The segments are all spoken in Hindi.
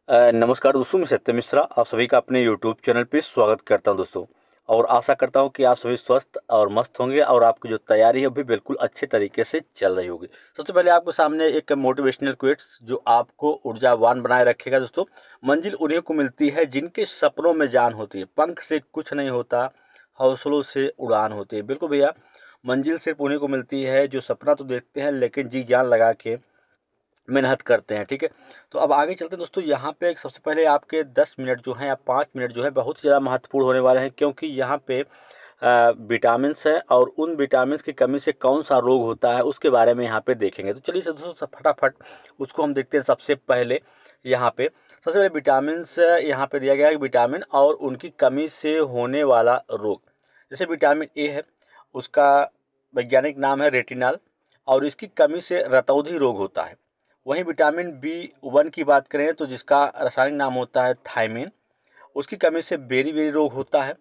नमस्कार दोस्तों, मैं सत्य मिश्रा आप सभी का अपने यूट्यूब चैनल पे स्वागत करता हूं दोस्तों। और आशा करता हूं कि आप सभी स्वस्थ और मस्त होंगे और आपकी जो तैयारी है वो भी बिल्कुल अच्छे तरीके से चल रही होगी। सबसे पहले आपके सामने एक मोटिवेशनल क्विट्स जो आपको ऊर्जावान बनाए रखेगा दोस्तों। मंजिल उन्हीं को मिलती है जिनके सपनों में जान होती है, पंख से कुछ नहीं होता, हौसलों से उड़ान होती है। बिल्कुल भैया, मंजिल सिर्फ उन्हीं को मिलती है जो सपना तो देखते हैं लेकिन जी जान लगा के मेहनत करते हैं। ठीक है, तो अब आगे चलते हैं दोस्तों। यहाँ पे सबसे पहले आपके 10 मिनट जो हैं या 5 मिनट जो है बहुत ही ज़्यादा महत्वपूर्ण होने वाले हैं, क्योंकि यहाँ पे विटामिन्स है और उन विटामिन्स की कमी से कौन सा रोग होता है उसके बारे में यहाँ पे देखेंगे। तो चलिए दोस्तों फटाफट उसको हम देखते हैं। सबसे पहले यहाँ पे सबसे पहले विटामिन्स यहाँ पे दिया गया है कि विटामिन और उनकी कमी से होने वाला रोग। जैसे विटामिन ए है, उसका वैज्ञानिक नाम है रेटिनल और इसकी कमी से रतौंधी रोग होता है। वहीं विटामिन बी 1 की बात करें तो जिसका रासायनिक नाम होता है थायमिन, उसकी कमी से बेरी रोग होता है।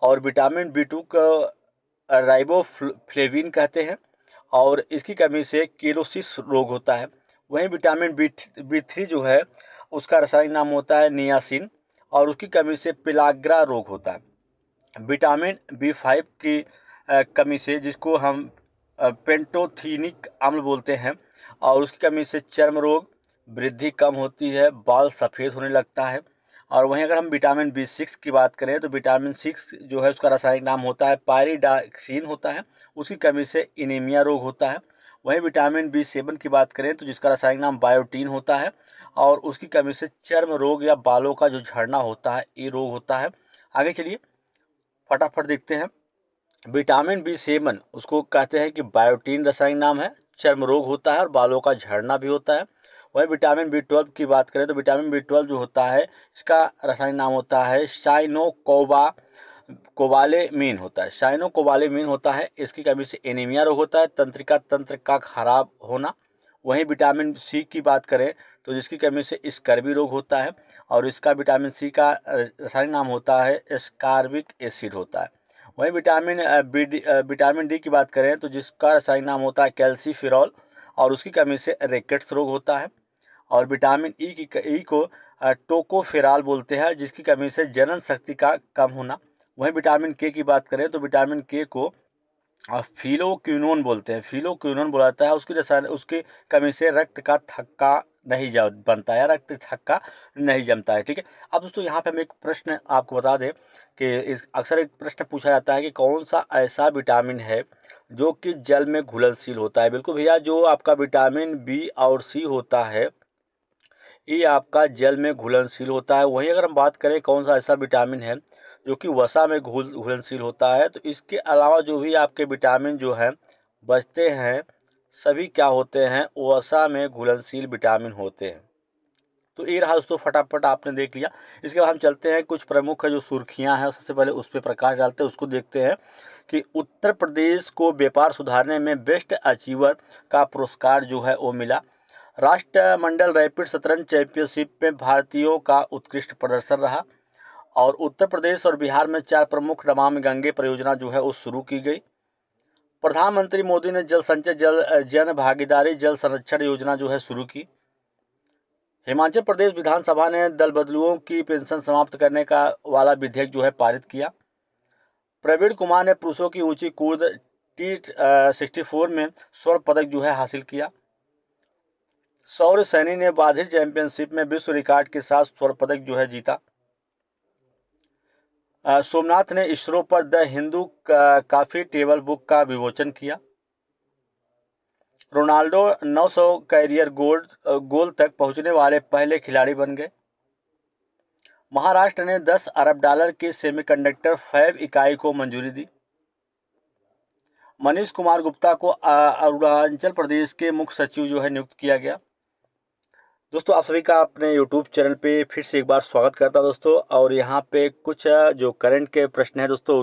और विटामिन बी 2 का राइबोफ्लेविन कहते हैं और इसकी कमी से केरोसिस रोग होता है। वहीं विटामिन बी 3 जो है उसका रासायनिक नाम होता है नियासिन और उसकी कमी से पेलाग्रा रोग होता है। विटामिन बी 5 की कमी से, जिसको हम पेंटोथीनिक अम्ल बोलते हैं, और उसकी कमी से चर्म रोग, वृद्धि कम होती है, बाल सफ़ेद होने लगता है। और वहीं अगर हम विटामिन बी 6 की बात करें तो विटामिन 6 जो है उसका रासायनिक नाम होता है पायरिडॉक्सिन होता है, उसकी कमी से एनीमिया रोग होता है। वहीं विटामिन बी 7 की बात करें तो जिसका रासायनिक नाम बायोटीन होता है और उसकी कमी से चर्म रोग या बालों का जो झड़ना होता है ये रोग होता है। आगे चलिए फटाफट देखते हैं। विटामिन बी 7 उसको कहते हैं कि बायोटीन रासायनिक नाम है, चर्म रोग होता है और बालों का झड़ना भी होता है। वहीं विटामिन बी 12 की बात करें तो विटामिन बी 12 जो होता है इसका रासायनिक नाम होता है कोबालेमीन होता है, साइनोकोबालेमीन होता है। इसकी कमी से एनीमिया रोग होता है, तंत्रिका तंत्र का खराब होना। वहीं विटामिन सी की बात करें तो जिसकी कमी से स्कर्वी रोग होता है और इसका विटामिन सी का रासायनिक नाम होता है एस्कॉर्बिक एसिड होता है। वहीं विटामिन डी की बात करें तो जिसका रासायनिक नाम होता है कैल्सीफिरॉल और उसकी कमी से रिकेट्स रोग होता है। और विटामिन ई को टोकोफेराल बोलते हैं, जिसकी कमी से जनन शक्ति का कम होना। वहीं विटामिन के की बात करें तो विटामिन के को फिलोक्विनोन बोलते हैं, फिलोक्विनोन बोला जाता है। उसकी कमी से रक्त का थक्का नहीं बनता है, रक्त थक्का नहीं जमता है। ठीक है, अब दोस्तों यहाँ पे हम एक प्रश्न आपको बता दें कि अक्सर एक प्रश्न पूछा जाता है कि कौन सा ऐसा विटामिन है जो कि जल में घुलनशील होता है। बिल्कुल भैया, जो आपका विटामिन बी और सी होता है ये आपका जल में घुलनशील होता है। वहीं अगर हम बात करें कौन सा ऐसा विटामिन है जो कि वसा में घुलनशील होता है, तो इसके अलावा जो भी आपके विटामिन जो हैं बचते हैं सभी क्या होते हैं, वसा में घुलनशील विटामिन होते हैं। तो ये रहा दोस्तों, फटाफट आपने देख लिया। इसके बाद हम चलते हैं कुछ प्रमुख जो सुर्खियां हैं, सबसे पहले उस पर प्रकाश डालते हैं, उसको देखते हैं कि उत्तर प्रदेश को व्यापार सुधारने में बेस्ट अचीवर का पुरस्कार जो है वो मिला। राष्ट्रमंडल रैपिड शतरंज चैंपियनशिप में भारतीयों का उत्कृष्ट प्रदर्शन रहा। और उत्तर प्रदेश और बिहार में 4 प्रमुख नमामि गंगे परियोजना जो है वो शुरू की गई। प्रधानमंत्री मोदी ने जल संचय जन भागीदारी जल संरक्षण योजना जो है शुरू की। हिमाचल प्रदेश विधानसभा ने दल बदलुओं की पेंशन समाप्त करने का वाला विधेयक जो है पारित किया। प्रवीण कुमार ने पुरुषों की ऊंची कूद T64 में स्वर्ण पदक जो है हासिल किया। सौरभ सैनी ने बाधिर चैंपियनशिप में विश्व रिकॉर्ड के साथ स्वर्ण पदक जो है जीता। सोमनाथ ने इसरो पर the Hindu coffee table book का विमोचन किया। रोनाल्डो 900 कैरियर गोल तक पहुंचने वाले पहले खिलाड़ी बन गए। महाराष्ट्र ने $10 अरब की सेमीकंडक्टर फैब इकाई को मंजूरी दी। मनीष कुमार गुप्ता को अरुणाचल प्रदेश के मुख्य सचिव जो है नियुक्त किया गया। दोस्तों आप सभी का अपने YouTube चैनल पे फिर से एक बार स्वागत करता हूं दोस्तों। और यहाँ पे कुछ जो करंट के प्रश्न हैं दोस्तों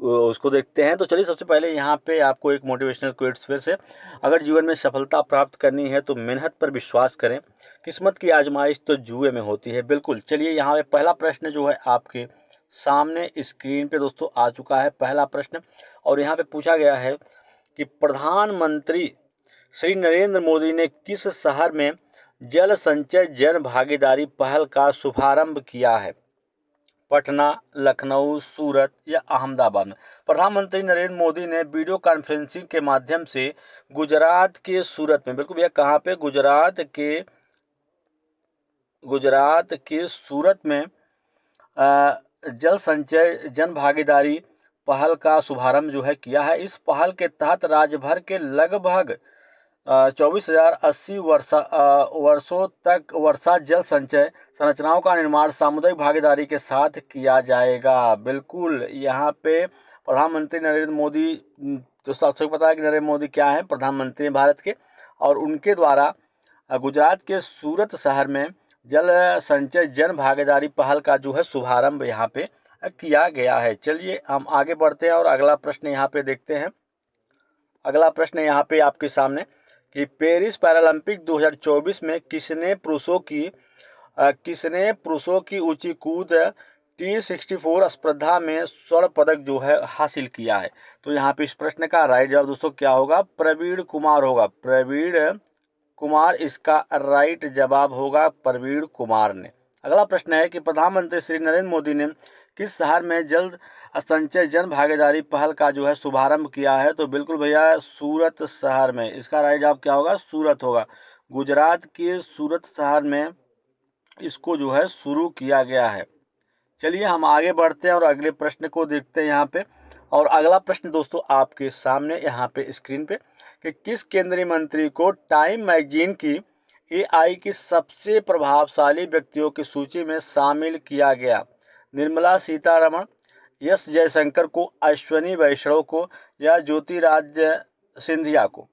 उसको देखते हैं। तो चलिए सबसे पहले यहाँ पे आपको एक मोटिवेशनल क्वेट्स फिर से, अगर जीवन में सफलता प्राप्त करनी है तो मेहनत पर विश्वास करें, किस्मत की आजमाइश तो जुए में होती है। बिल्कुल, चलिए यहाँ पे पहला प्रश्न जो है आपके सामने स्क्रीन पे दोस्तों आ चुका है। पहला प्रश्न, और यहाँ पे पूछा गया है कि प्रधानमंत्री श्री नरेंद्र मोदी ने किस शहर में जल संचय जन भागीदारी पहल का शुभारंभ किया है? पटना, लखनऊ, सूरत या अहमदाबाद में? प्रधानमंत्री नरेंद्र मोदी ने वीडियो कॉन्फ्रेंसिंग के माध्यम से गुजरात के सूरत में, बिल्कुल भैया कहाँ पे, गुजरात के सूरत में जल संचय जन भागीदारी पहल का शुभारंभ जो है किया है। इस पहल के तहत राज्य भर के लगभग 24,080 वर्षों तक वर्षा जल संचय संरचनाओं का निर्माण सामुदायिक भागीदारी के साथ किया जाएगा। बिल्कुल यहाँ पे प्रधानमंत्री नरेंद्र मोदी, दोस्तों आप सबको पता है कि नरेंद्र मोदी क्या है, प्रधानमंत्री भारत के, और उनके द्वारा गुजरात के सूरत शहर में जल संचय जन भागीदारी पहल का जो है शुभारंभ यहाँ पे किया गया है। चलिए हम आगे बढ़ते हैं और अगला प्रश्न यहाँ पे देखते हैं। अगला प्रश्न यहाँ पे आपके सामने कि पेरिस पैरालंपिक 2024 में किसने पुरुषों की ऊंची कूद T64 स्पर्धा में स्वर्ण पदक जो है हासिल किया है? तो यहाँ पे इस प्रश्न का राइट जवाब दोस्तों क्या होगा? प्रवीण कुमार होगा। प्रवीण कुमार इसका राइट जवाब होगा, प्रवीण कुमार ने। अगला प्रश्न है कि प्रधानमंत्री श्री नरेंद्र मोदी ने किस शहर में जल संचय जन भागीदारी पहल का जो है शुभारंभ किया है? तो बिल्कुल भैया सूरत शहर में, इसका राइट जवाब क्या होगा? सूरत होगा। गुजरात के सूरत शहर में इसको जो है शुरू किया गया है। चलिए हम आगे बढ़ते हैं और अगले प्रश्न को देखते हैं यहाँ पे। और अगला प्रश्न दोस्तों आपके सामने यहाँ पे स्क्रीन पे कि किस केंद्रीय मंत्री को टाइम मैगजीन की AI की सबसे प्रभावशाली व्यक्तियों की सूची में शामिल किया गया? निर्मला सीतारमण, एस जयशंकर को, अश्विनी वैष्णव को या ज्योतिरादित्य सिंधिया को?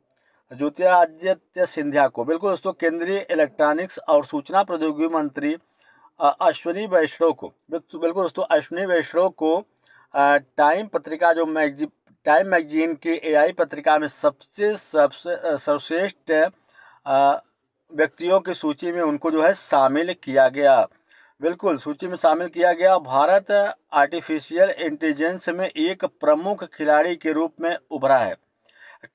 बिल्कुल दोस्तों केंद्रीय इलेक्ट्रॉनिक्स और सूचना प्रौद्योगिकी मंत्री अश्विनी वैष्णव को, बिल्कुल दोस्तों अश्विनी वैष्णव को टाइम मैगजीन की AI पत्रिका में सबसे सर्वश्रेष्ठ व्यक्तियों की सूची में उनको जो है शामिल किया गया। बिल्कुल सूची में शामिल किया गया। भारत आर्टिफिशियल इंटेलिजेंस में एक प्रमुख खिलाड़ी के रूप में उभरा है।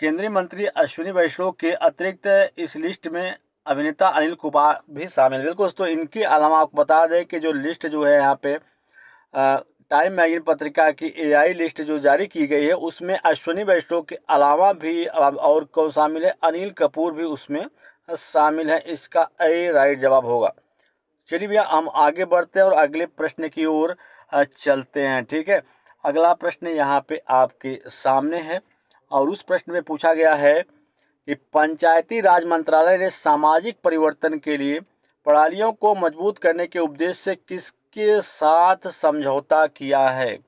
केंद्रीय मंत्री अश्विनी वैष्णव के अतिरिक्त इस लिस्ट में अभिनेता अनिल कपूर भी शामिल है। बिल्कुल दोस्तों इनके अलावा आपको बता दें कि जो लिस्ट जो है यहाँ पे टाइम मैगजीन पत्रिका की AI लिस्ट जो जारी की गई है उसमें अश्विनी वैष्णव के अलावा भी और कौन शामिल है? अनिल कपूर भी उसमें शामिल है। इसका A राइट जवाब होगा। चलिए भैया हम आगे बढ़ते हैं और अगले प्रश्न की ओर चलते हैं। ठीक है, अगला प्रश्न यहाँ पे आपके सामने है और उस प्रश्न में पूछा गया है कि पंचायती राज मंत्रालय ने सामाजिक परिवर्तन के लिए प्रणालियों को मजबूत करने के उद्देश्य से किसके साथ समझौता किया है?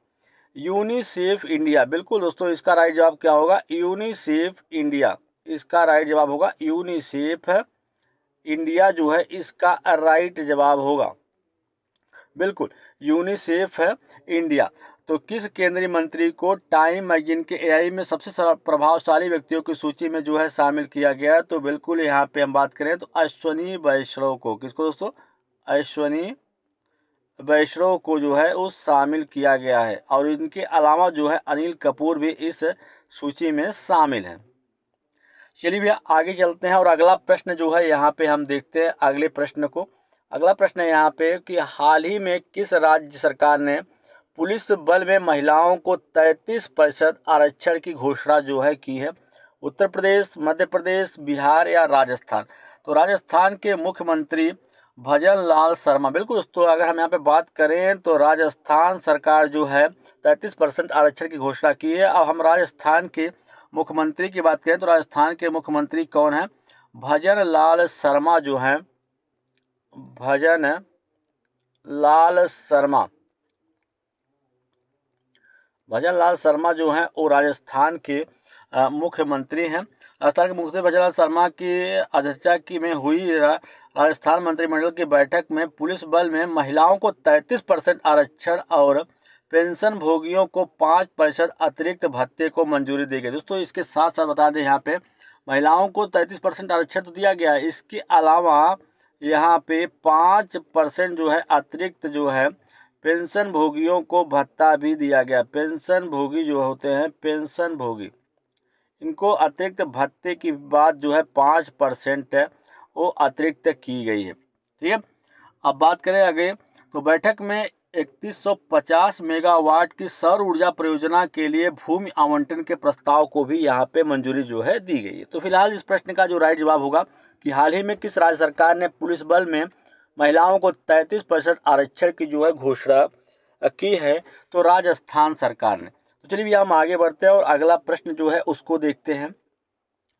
UNICEF India. बिल्कुल दोस्तों इसका राइट जवाब क्या होगा? UNICEF India. इसका राइट जवाब होगा यूनिसेफ इंडिया जो है इसका राइट जवाब होगा। बिल्कुल यूनिसेफ है इंडिया। तो किस केंद्रीय मंत्री को टाइम मैगजीन के AI में सबसे प्रभावशाली व्यक्तियों की सूची में जो है शामिल किया गया है? तो बिल्कुल यहाँ पे हम बात करें तो अश्विनी वैष्णव को। किसको दोस्तों? अश्विनी वैष्णव को जो है उस शामिल किया गया है और इनके अलावा जो है अनिल कपूर भी इस सूची में शामिल हैं। चलिए भैया आगे चलते हैं और अगला प्रश्न जो है यहाँ पे हम देखते हैं अगले प्रश्न को। अगला प्रश्न है यहाँ पे कि हाल ही में किस राज्य सरकार ने पुलिस बल में महिलाओं को 33% आरक्षण की घोषणा जो है की है? उत्तर प्रदेश, मध्य प्रदेश, बिहार या राजस्थान? तो राजस्थान के मुख्यमंत्री भजन लाल शर्मा। बिल्कुल दोस्तों अगर हम यहाँ पे बात करें तो राजस्थान सरकार जो है 33% आरक्षण की घोषणा की है। अब हम राजस्थान के मुख्यमंत्री की बात करें तो राजस्थान के मुख्यमंत्री कौन है? भजन लाल शर्मा जो हैं, भजन लाल शर्मा जो हैं वो राजस्थान के मुख्यमंत्री हैं। राजस्थान के मुख्यमंत्री भजन लाल शर्मा की अध्यक्षता में हुई राजस्थान मंत्रिमंडल की बैठक में पुलिस बल में महिलाओं को 33% आरक्षण और पेंशन भोगियों को 5% अतिरिक्त भत्ते को मंजूरी दी गई। दोस्तों इसके साथ साथ बता दें यहाँ पे महिलाओं को 33% आरक्षण तो दिया गया है, इसके अलावा यहाँ पे 5% जो है अतिरिक्त जो है पेंशन भोगियों को भत्ता भी दिया गया। पेंशन भोगी जो होते हैं, पेंशन भोगी, इनको अतिरिक्त भत्ते की बात जो है 5% वो अतिरिक्त की गई है। ठीक है, अब बात करें आगे, तो बैठक में 3150 मेगावाट की सौर ऊर्जा परियोजना के लिए भूमि आवंटन के प्रस्ताव को भी यहाँ पे मंजूरी जो है दी गई है। तो फिलहाल इस प्रश्न का जो राइट जवाब होगा कि हाल ही में किस राज्य सरकार ने पुलिस बल में महिलाओं को 33% आरक्षण की जो है घोषणा की है, तो राजस्थान सरकार ने। तो चलिए हम आगे बढ़ते हैं और अगला प्रश्न जो है उसको देखते हैं।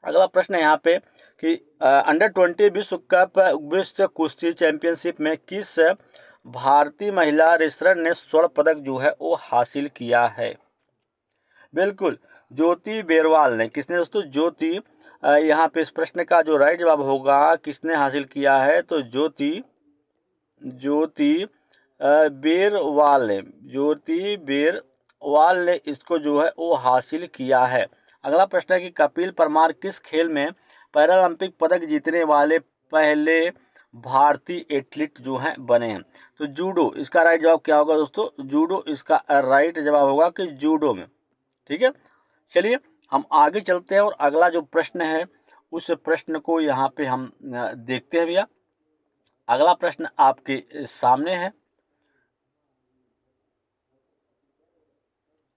अगला प्रश्न है यहाँ पे कि अंडर 20 विश्व कप विश्व कुश्ती चैंपियनशिप में किस भारतीय महिला रेसलर ने स्वर्ण पदक जो है वो हासिल किया है? बिल्कुल, ज्योति बेरवाल ने। किसने दोस्तों? ज्योति। यहाँ पे इस प्रश्न का जो राइट जवाब होगा किसने हासिल किया है, तो ज्योति बेरवाल ने। ज्योति बेरवाल ने इसको जो है वो हासिल किया है। अगला प्रश्न है कि कपिल परमार किस खेल में पैरालंपिक पदक जीतने वाले पहले भारतीय एथलीट जो हैं बने हैं? तो जूडो। इसका राइट जवाब क्या होगा दोस्तों? जूडो इसका राइट जवाब होगा कि जूडो में। ठीक है, चलिए हम आगे चलते हैं और अगला जो प्रश्न है उस प्रश्न को यहाँ पे हम देखते हैं भैया। अगला प्रश्न आपके सामने है।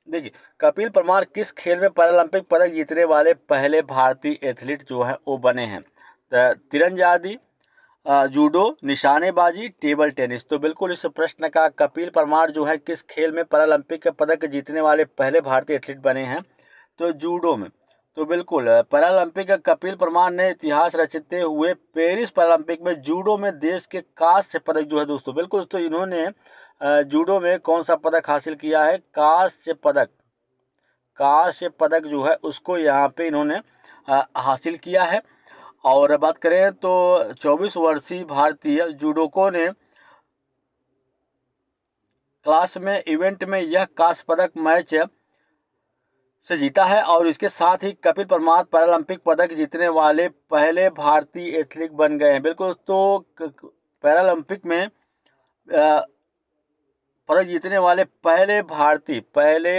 देखिए, कपिल परमार किस खेल में पैरालंपिक पदक जीतने वाले पहले भारतीय एथलीट जो है वो बने हैं? तीरंदाजी, जूडो, निशानेबाजी, टेबल टेनिस। तो बिल्कुल इस प्रश्न का कपिल परमार जो है किस खेल में पैरालंपिक पदक जीतने वाले पहले भारतीय एथलीट बने हैं? तो जूडो में। तो बिल्कुल पैरालंपिक कपिल परमार ने इतिहास रचते हुए पेरिस पैरालंपिक में जूडो में देश के कांस्य पदक जो है दोस्तों, बिल्कुल दोस्तों इन्होंने जूडो में कौन सा पदक हासिल किया है? कांस्य पदक। कांस्य पदक जो है उसको यहाँ पे इन्होंने हासिल किया है। और बात करें तो 24 वर्षीय भारतीय जूडोको ने क्लास में इवेंट में यह कांस्य पदक मैच से जीता है और इसके साथ ही कपिल परमार पैरालंपिक पदक जीतने वाले पहले भारतीय एथलीट बन गए हैं। बिल्कुल, तो पैरालंपिक में पदक जीतने वाले पहले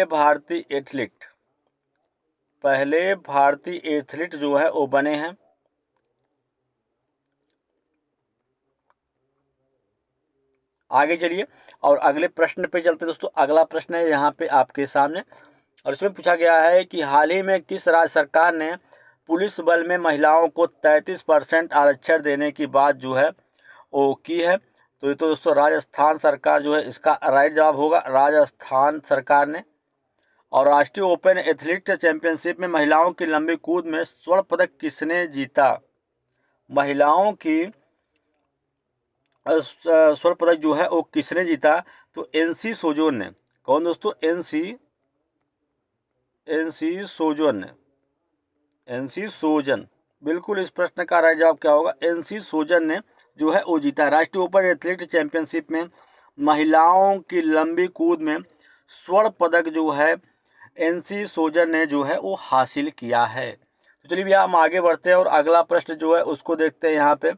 भारतीय एथलीट जो है वो बने हैं। आगे चलिए और अगले प्रश्न पे चलते दोस्तों। अगला प्रश्न है यहाँ पे आपके सामने और इसमें पूछा गया है कि हाल ही में किस राज्य सरकार ने पुलिस बल में महिलाओं को 33% आरक्षण देने की बात जो है वो की है? तो ये तो दोस्तों राजस्थान सरकार जो है इसका राइट जवाब होगा, राजस्थान सरकार ने। और राष्ट्रीय ओपन एथलीट चैंपियनशिप में महिलाओं की लंबी कूद में स्वर्ण पदक किसने जीता? महिलाओं की स्वर्ण पदक जो है वो किसने जीता? तो एनसी सोजोन ने। कौन दोस्तों? एनसी सोजन। बिल्कुल इस प्रश्न का राइट जवाब क्या होगा? एनसी सोजन ने जो है वो जीता। राष्ट्रीय ओपन एथलीट चैंपियनशिप में महिलाओं की लंबी कूद में स्वर्ण पदक जो है एनसी सोजन ने जो है वो हासिल किया है। तो चलिए भैया हम आगे बढ़ते हैं और अगला प्रश्न जो है उसको देखते हैं। यहाँ पे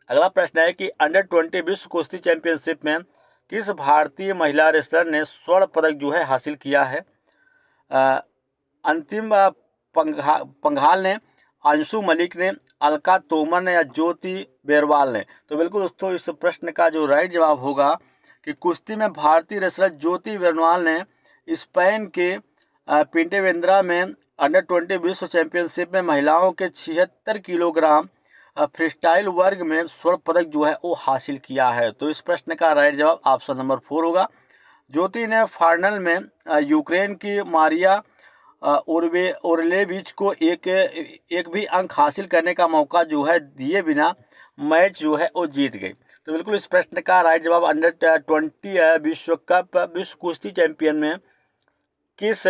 अगला प्रश्न है कि अंडर 20 विश्व कुश्ती चैंपियनशिप में किस भारतीय महिला रेसलर ने स्वर्ण पदक जो है हासिल किया है? अंतिम पंघाल ने, अंशु मलिक ने, अलका तोमर ने या ज्योति बेरवाल ने? तो बिल्कुल दोस्तों इस प्रश्न का जो राइट जवाब होगा कि कुश्ती में भारतीय रेसलर ज्योति बेरवाल ने स्पेन के पिंटेवेंद्रा में अंडर 20 विश्व चैंपियनशिप में महिलाओं के 76 किलोग्राम फ्रीस्टाइल वर्ग में स्वर्ण पदक जो है वो हासिल किया है। तो इस प्रश्न का राइट जवाब ऑप्शन नंबर 4 होगा। ज्योति ने फाइनल में यूक्रेन की मारिया ओरलेविच को एक भी अंक हासिल करने का मौका जो है दिए बिना मैच जो है वो जीत गई। तो बिल्कुल इस प्रश्न का राइट जवाब अंडर 20 विश्व कप विश्व कुश्ती चैंपियन में किस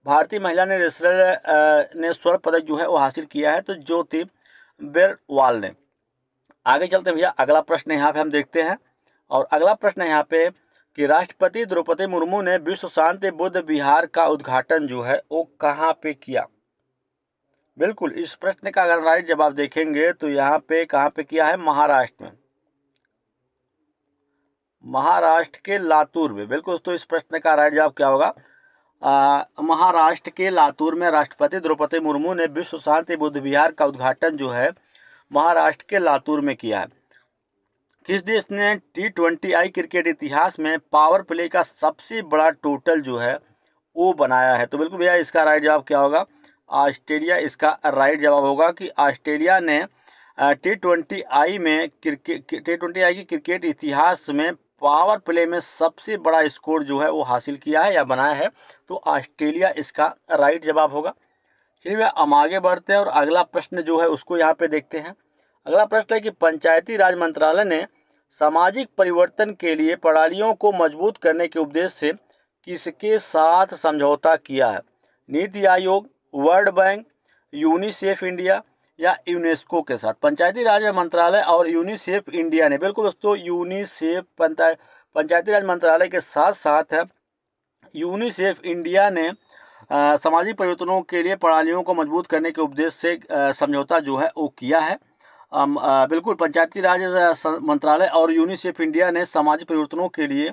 भारतीय महिला ने रेसलर ने स्वर्ण पदक जो है वो हासिल किया है? तो ज्योति बेरवाल ने। आगे चलते हैं भैया, अगला प्रश्न यहाँ पे हम देखते हैं और अगला प्रश्न यहाँ पे कि राष्ट्रपति द्रौपदी मुर्मू ने विश्व शांति बुद्ध विहार का उद्घाटन जो है वो कहाँ पे किया? बिल्कुल इस प्रश्न का अगर राइट जवाब देखेंगे तो यहाँ पे कहाँ पे किया है? महाराष्ट्र में, महाराष्ट्र के लातूर में। बिल्कुल दोस्तों इस प्रश्न का राइट जवाब क्या होगा? महाराष्ट्र के लातूर में राष्ट्रपति द्रौपदी मुर्मू ने विश्व शांति बुद्ध विहार का उद्घाटन जो है महाराष्ट्र के लातूर में किया है। किस देश ने T20I क्रिकेट इतिहास में पावर प्ले का सबसे बड़ा टोटल जो है वो बनाया है? तो बिल्कुल भैया इसका राइट जवाब क्या होगा? ऑस्ट्रेलिया इसका राइट जवाब होगा कि ऑस्ट्रेलिया ने T20I की क्रिकेट इतिहास में पावर प्ले में सबसे बड़ा स्कोर जो है वो हासिल किया है या बनाया है। तो ऑस्ट्रेलिया इसका राइट जवाब होगा। चलिए भैया हम आगे बढ़ते हैं और अगला प्रश्न जो है उसको यहाँ पे देखते हैं। अगला प्रश्न है कि पंचायती राज मंत्रालय ने सामाजिक परिवर्तन के लिए प्रणालियों को मजबूत करने के उद्देश्य से किसके साथ समझौता किया है? NITI Aayog, world bank, UNICEF India या यूनेस्को के साथ? पंचायती राज मंत्रालय और यूनिसेफ इंडिया ने, बिल्कुल दोस्तों, यूनिसेफ पंचायती राज मंत्रालय के साथ साथ है यूनिसेफ इंडिया ने सामाजिक परिवर्तनों के लिए प्रणालियों को मजबूत करने के उद्देश्य से समझौता जो है वो किया है। बिल्कुल पंचायती राज मंत्रालय और यूनिसेफ इंडिया ने सामाजिक परिवर्तनों के लिए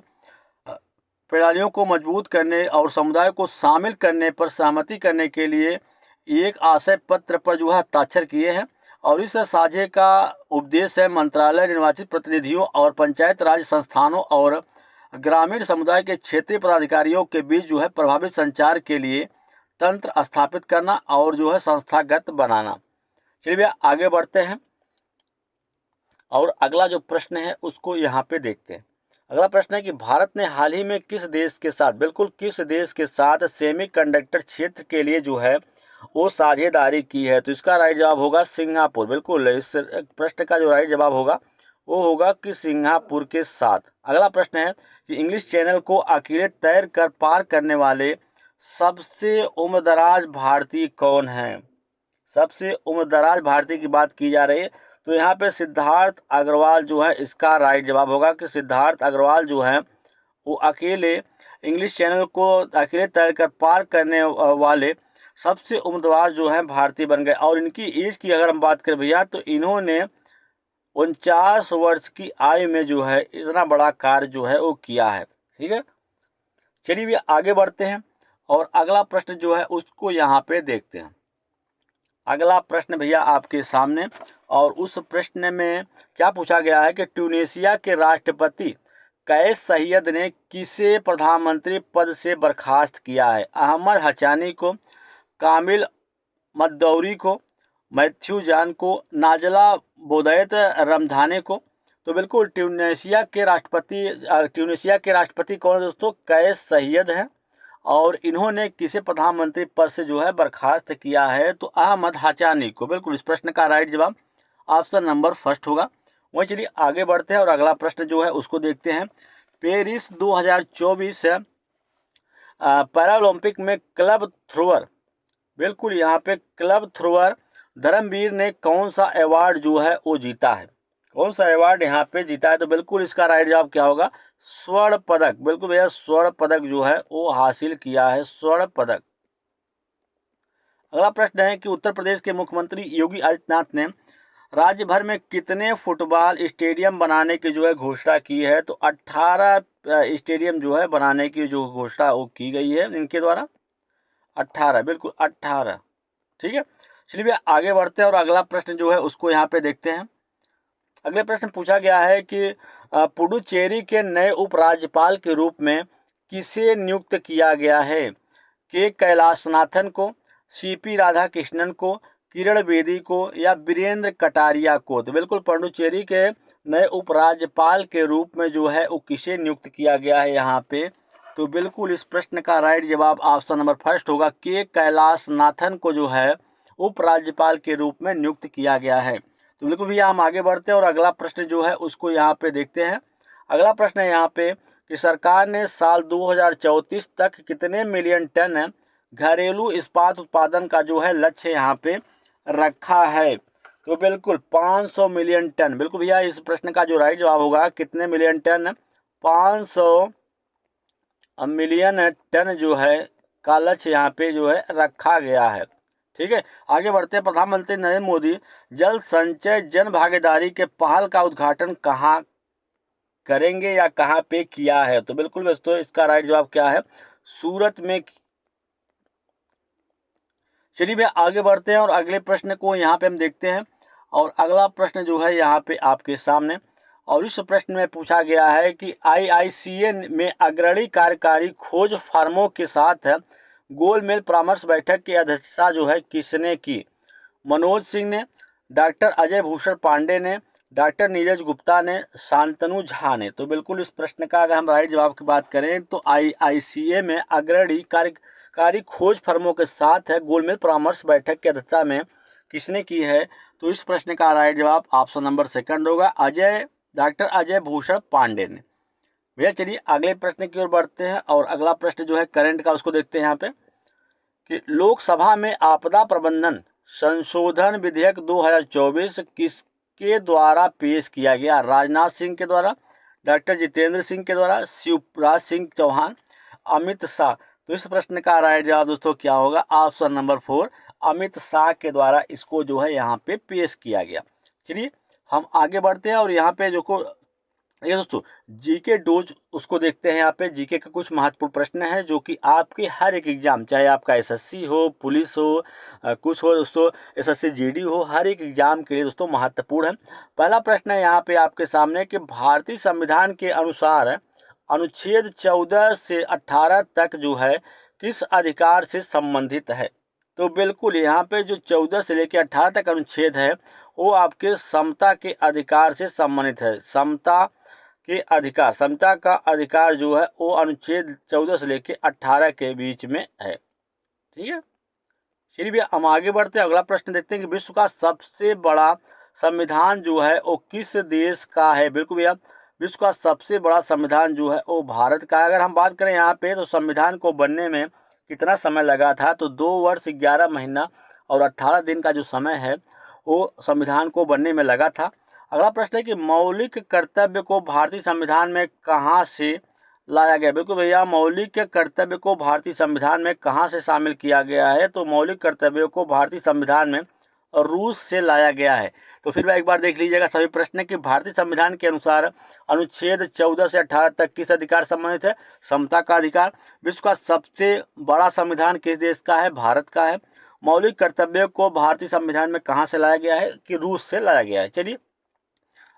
प्रणालियों को मजबूत करने और समुदाय को शामिल करने पर सहमति करने के लिए एक आशय पत्र पर जो है हस्ताक्षर किए हैं। और इस साझे का उद्देश्य है मंत्रालय, निर्वाचित प्रतिनिधियों और पंचायत राज संस्थानों और ग्रामीण समुदाय के क्षेत्रीय पदाधिकारियों के बीच जो है प्रभावित संचार के लिए तंत्र स्थापित करना और जो है संस्थागत बनाना। चलिए भैया आगे बढ़ते हैं और अगला जो प्रश्न है उसको यहाँ पे देखते हैं। अगला प्रश्न है कि भारत ने हाल ही में किस देश के साथ, बिल्कुल किस देश के साथ सेमीकंडक्टर क्षेत्र के लिए जो है वो साझेदारी की है? तो इसका राइट जवाब होगा सिंगापुर। बिल्कुल इस प्रश्न का जो राइट जवाब होगा वो होगा कि सिंगापुर के साथ। अगला प्रश्न है कि इंग्लिश चैनल को अकेले तैर कर पार करने वाले सबसे उम्रदराज भारतीय कौन है? सबसे उम्रदराज भारतीय की बात की जा रही है तो यहाँ पे सिद्धार्थ अग्रवाल जो है इसका राइट जवाब होगा कि सिद्धार्थ अग्रवाल जो है वो अकेले इंग्लिश चैनल को अकेले तैर कर पार करने वाले सबसे उम्रदराज जो है भारतीय बन गए। और इनकी एज की अगर हम बात करें भैया तो इन्होंने 49 वर्ष की आयु में जो है इतना बड़ा कार्य जो है वो किया है। ठीक है, चलिए भैया आगे बढ़ते हैं और अगला प्रश्न जो है उसको यहाँ पे देखते हैं। अगला प्रश्न भैया आपके सामने, और उस प्रश्न में क्या पूछा गया है कि ट्यूनीशिया के राष्ट्रपति कैस सैयद ने किसे प्रधानमंत्री पद से बर्खास्त किया है? अहमद हचानी को, कामिल मद्दौरी को, मैथ्यू जान को, नाजला बोदैत रमधाने को? तो बिल्कुल ट्यूनीशिया के राष्ट्रपति कौन है दोस्तों? कैस सैयद है। और इन्होंने किसे प्रधानमंत्री पद से जो है बर्खास्त किया है? तो अहमद हचानी को। बिल्कुल इस प्रश्न का राइट जवाब ऑप्शन नंबर फर्स्ट होगा। वहीं चलिए आगे बढ़ते हैं और अगला प्रश्न जो है उसको देखते हैं। पेरिस 2024 पैरालंपिक में क्लब थ्रोअर, बिल्कुल यहाँ पे क्लब थ्रोअर धर्मवीर ने कौन सा अवार्ड जो है वो जीता है? कौन सा अवार्ड यहाँ पे जीता है? तो बिल्कुल इसका राइट जवाब क्या होगा? स्वर्ण पदक। बिल्कुल भैया स्वर्ण पदक जो है वो हासिल किया है, स्वर्ण पदक। अगला प्रश्न है कि उत्तर प्रदेश के मुख्यमंत्री योगी आदित्यनाथ ने राज्य भर में कितने फुटबॉल स्टेडियम बनाने की जो है घोषणा की है? तो 18 स्टेडियम जो है बनाने की जो घोषणा वो की गई है इनके द्वारा। 18, बिल्कुल 18। ठीक है, चलिए आगे बढ़ते हैं और अगला प्रश्न जो है उसको यहाँ पे देखते हैं। अगले प्रश्न पूछा गया है कि पुडुचेरी के नए उपराज्यपाल के रूप में किसे नियुक्त किया गया है? के कैलाशनाथन को, सीपी राधाकृष्णन को, किरण बेदी को या वीरेंद्र कटारिया को? तो बिल्कुल पुडुचेरी के नए उपराज्यपाल के रूप में जो है वो किसे नियुक्त किया गया है यहाँ पे? तो बिल्कुल इस प्रश्न का राइट जवाब ऑप्शन नंबर फर्स्ट होगा, के कैलाशनाथन को जो है उपराज्यपाल के रूप में नियुक्त किया गया है। तो बिल्कुल भैया हम आगे बढ़ते हैं और अगला प्रश्न जो है उसको यहाँ पे देखते हैं। अगला प्रश्न है यहाँ पे कि सरकार ने साल 2034 तक कितने मिलियन टन घरेलू इस्पात उत्पादन का जो है लक्ष्य यहाँ पे रखा है? तो बिल्कुल 500 मिलियन टन। बिल्कुल भैया इस प्रश्न का जो राइट जवाब होगा कितने मिलियन टन? 500 मिलियन टन जो है का लक्ष्य यहाँ पे जो है रखा गया है। ठीक है, आगे बढ़ते हैं। प्रधानमंत्री नरेंद्र मोदी जल संचय जन भागीदारी के पहल का उद्घाटन कहाँ करेंगे या कहाँ पे किया है? तो बिल्कुल दोस्तों इसका राइट जवाब क्या है? सूरत में। चलिए भैया आगे बढ़ते हैं और अगले प्रश्न को यहाँ पे हम देखते हैं। और अगला प्रश्न जो है यहाँ पे आपके सामने, और इस प्रश्न में पूछा गया है कि IICA में अग्रणी कार्यकारी खोज फर्मों के साथ गोलमेज परामर्श बैठक की अध्यक्षता जो है किसने की? मनोज सिंह ने, डॉक्टर अजय भूषण पांडे ने, डॉक्टर नीरज गुप्ता ने, शांतनु झा ने। तो बिल्कुल इस प्रश्न का अगर हम राइट जवाब की बात करें तो IICA में अग्रणी कार्यकारी खोज फर्मों के साथ है गोलमेज परामर्श बैठक की अध्यक्षता में किसने की है? तो इस प्रश्न का राइट जवाब ऑप्शन नंबर सेकंड होगा, डॉक्टर अजय भूषण पांडे ने। भैया चलिए अगले प्रश्न की ओर बढ़ते हैं, और अगला प्रश्न जो है करंट का उसको देखते हैं यहाँ पे कि लोकसभा में आपदा प्रबंधन संशोधन विधेयक 2024 किसके द्वारा पेश किया गया? राजनाथ सिंह के द्वारा, डॉक्टर जितेंद्र सिंह के द्वारा, शिवराज सिंह चौहान, अमित शाह। तो इस प्रश्न का राइट जवाब दोस्तों क्या होगा? ऑप्शन नंबर 4, अमित शाह के द्वारा इसको जो है यहाँ पे पेश किया गया। चलिए हम आगे बढ़ते हैं, और यहाँ पे जो को ये दोस्तों जीके डोज उसको देखते हैं। यहाँ पे जीके का कुछ महत्वपूर्ण प्रश्न है जो कि आपके हर एक एग्जाम, चाहे आपका एसएससी हो, पुलिस हो, कुछ हो दोस्तों, एसएससी जीडी हो, हर एक एग्जाम के लिए दोस्तों महत्वपूर्ण है। पहला प्रश्न है यहाँ पे आपके सामने कि भारतीय संविधान के अनुसार अनुच्छेद 14 से 18 तक जो है किस अधिकार से संबंधित है? तो बिल्कुल यहाँ पे जो 14 से लेकर 18 तक अनुच्छेद है वो आपके समता के अधिकार से संबंधित है। समता का अधिकार जो है वो अनुच्छेद 14 से लेकर 18 के बीच में है। ठीक है, चलिए भैया हम आगे बढ़ते हैं, अगला प्रश्न देखते हैं कि विश्व का सबसे बड़ा संविधान जो है वो किस देश का है? बिल्कुल भैया, विश्व का सबसे बड़ा संविधान जो है वो भारत का है। अगर हम बात करें यहाँ पे तो संविधान को बनने में कितना समय लगा था? तो 2 वर्ष 11 महीना और 18 दिन का जो समय है वो संविधान को बनने में लगा था। अगला प्रश्न है कि मौलिक कर्तव्य को भारतीय संविधान में कहाँ से लाया गया? बिल्कुल भैया, मौलिक कर्तव्य को भारतीय संविधान में कहाँ से शामिल किया गया है? तो मौलिक कर्तव्यों को भारतीय संविधान में रूस से लाया गया है। तो फिर एक बार देख लीजिएगा सभी प्रश्न कि भारतीय संविधान के अनुसार अनुच्छेद 14 से 18 तक किस अधिकार संबंधित है? समता का अधिकार। विश्व का सबसे बड़ा संविधान किस देश का है? भारत का है। मौलिक कर्तव्यों को भारतीय संविधान में कहाँ से लाया गया है? कि रूस से लाया गया है। चलिए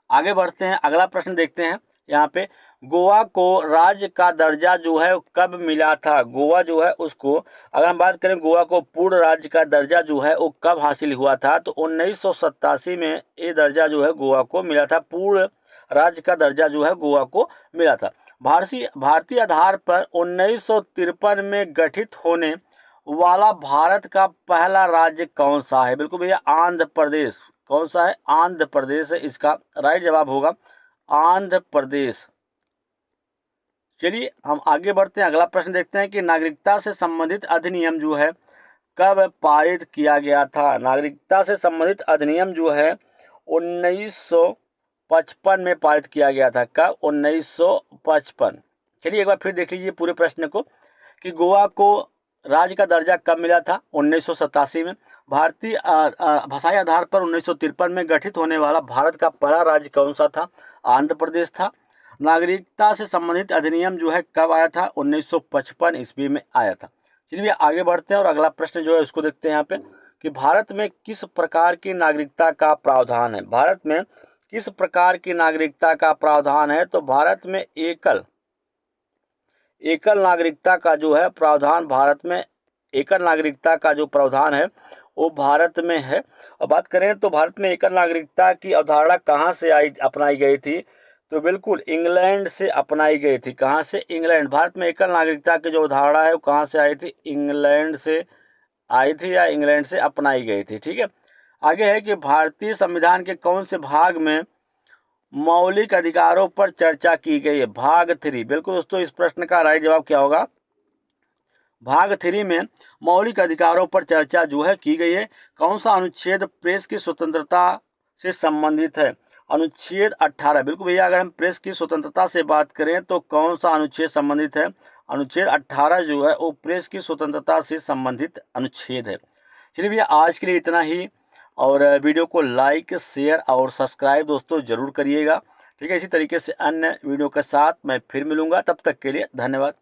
आगे बढ़ते हैं, अगला प्रश्न देखते हैं। यहाँ पे गोवा को राज्य का दर्जा जो है कब मिला था? गोवा जो है उसको, अगर हम बात करें गोवा को पूर्ण राज्य का दर्जा जो है वो कब हासिल हुआ था? तो 1987 में ये दर्जा जो है गोवा को मिला था। पूर्ण राज्य का दर्जा जो है गोवा को मिला था। भारतीय आधार पर 1953 में गठित होने वाला भारत का पहला राज्य कौन सा है? बिल्कुल भैया, आंध्र प्रदेश। कौन सा है? आंध्र प्रदेश है, इसका राइट जवाब होगा आंध्र प्रदेश। चलिए हम आगे बढ़ते हैं, अगला प्रश्न देखते हैं कि नागरिकता से संबंधित अधिनियम जो है कब पारित किया गया था? नागरिकता से संबंधित अधिनियम जो है 1955 में पारित किया गया था। कब? 1955। चलिए एक बार फिर देख लीजिए पूरे प्रश्न को कि गोवा को राज्य का दर्जा कब मिला था? 1987 में। भारतीय भाषाई आधार पर 1953 में गठित होने वाला भारत का पहला राज्य कौन सा था? आंध्र प्रदेश था। नागरिकता से संबंधित अधिनियम जो है कब आया था? 1955 ईस्वी में आया था। चलिए आगे बढ़ते हैं और अगला प्रश्न जो है उसको देखते हैं यहाँ पे कि भारत में किस प्रकार की नागरिकता का प्रावधान है? भारत में किस प्रकार की नागरिकता का प्रावधान है? तो भारत में एकल नागरिकता का जो है प्रावधान, भारत में एकल नागरिकता का जो प्रावधान है वो भारत में है। और बात करें तो भारत में एकल नागरिकता की अवधारणा कहाँ से अपनाई गई थी? तो बिल्कुल इंग्लैंड से अपनाई गई थी। कहाँ से? इंग्लैंड। भारत में एकल नागरिकता की जो अवधारणा है वो कहाँ से आई थी? इंग्लैंड से आई थी या इंग्लैंड से अपनाई गई थी। ठीक है, आगे है कि भारतीय संविधान के कौन से भाग में मौलिक अधिकारों पर चर्चा की गई है? भाग 3। बिल्कुल दोस्तों, इस प्रश्न का राइट जवाब क्या होगा? भाग 3 में मौलिक अधिकारों पर चर्चा जो है की गई है। कौन सा अनुच्छेद प्रेस की स्वतंत्रता से संबंधित है? अनुच्छेद 18। बिल्कुल भैया, अगर हम प्रेस की स्वतंत्रता से बात करें तो कौन सा अनुच्छेद संबंधित है? अनुच्छेद 18 जो है वो प्रेस की स्वतंत्रता से संबंधित अनुच्छेद है। चलिए भैया आज के लिए इतना ही, और वीडियो को लाइक, शेयर और सब्सक्राइब दोस्तों जरूर करिएगा। ठीक है, इसी तरीके से अन्य वीडियो के साथ मैं फिर मिलूंगा, तब तक के लिए धन्यवाद।